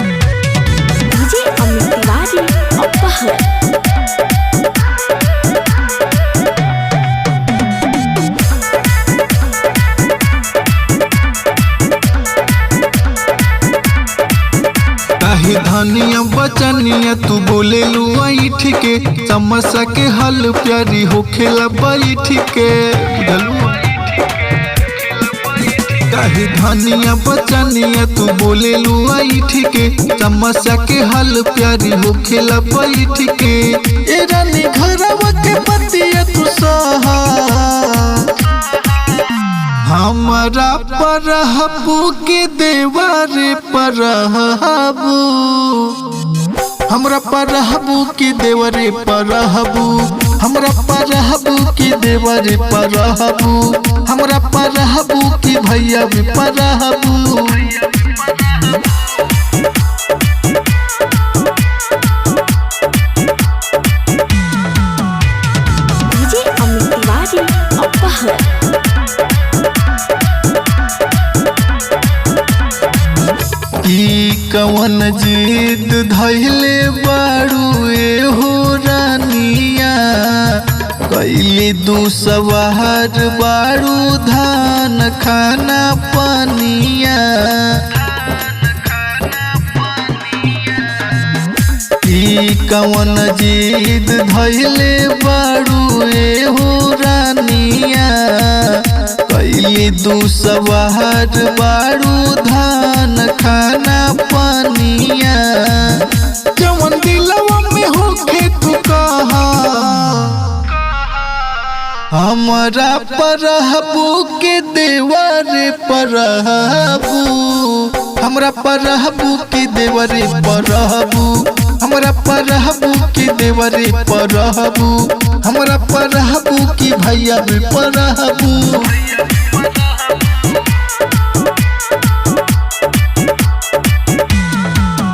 DJ Amit Tiwari अपहर। काहे धनिया बचनिया तू बोले लुआईठ के समस्या के हल प्यारी होखेला बैठ के। काहे धनिया बचनिया तू बोले लुआईठ के समस्या के हल प्यारी होखेला बैठ के। ए रानी घरवा के बतिया तू सहा हमरा परहबू के देवारे परहबू हमरा परहबू के देवरे परहबू हमरा परहबू के देवरे परहबू हमरा परहबू के भैया भी परहबू। डीजे अमित तिवारी अपहर। ई कवन जिद धैले बाड़ू हो रानिया कैली दूसवार बाड़ू धान खाना पानिया। ई कवन जिद धैले बाड़ू हो रानिया कैली दूसवार बाड़ू धान खाना पानिया। जवन दिलवा में होखे तू कहा हमरा परहबू के देवरे परहबू हमरा परहबू के देवरे परहबू हमरा परहबू के देवरे परहबू हमरा परहबू की भैया भी परहबू।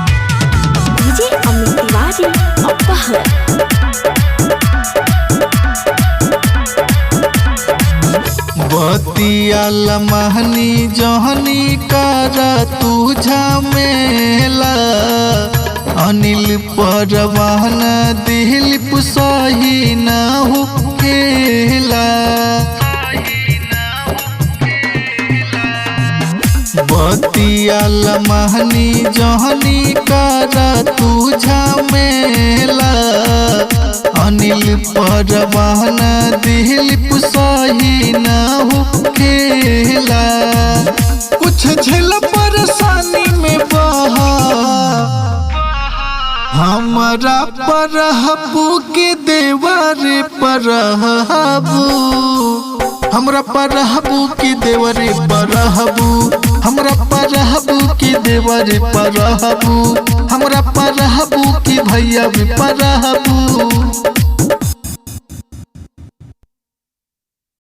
डीजे अमित तिवारी अपहर। बतिया लमहनी जहनी करा तू झमेला अनिल परवान दिलीप सही न होखेला। बतिया लमहनी जहनी करा तू झमेला अनिल परवान दिलीप सही न होखेला। कुछ झेल परेशानी में बहा हमरा परहबू के देवरे परहबू हमरा परहबू के देवरे परहबू हमरा परहबू के देवरे परहबू हमरा परहबू के भैया भी परहबू।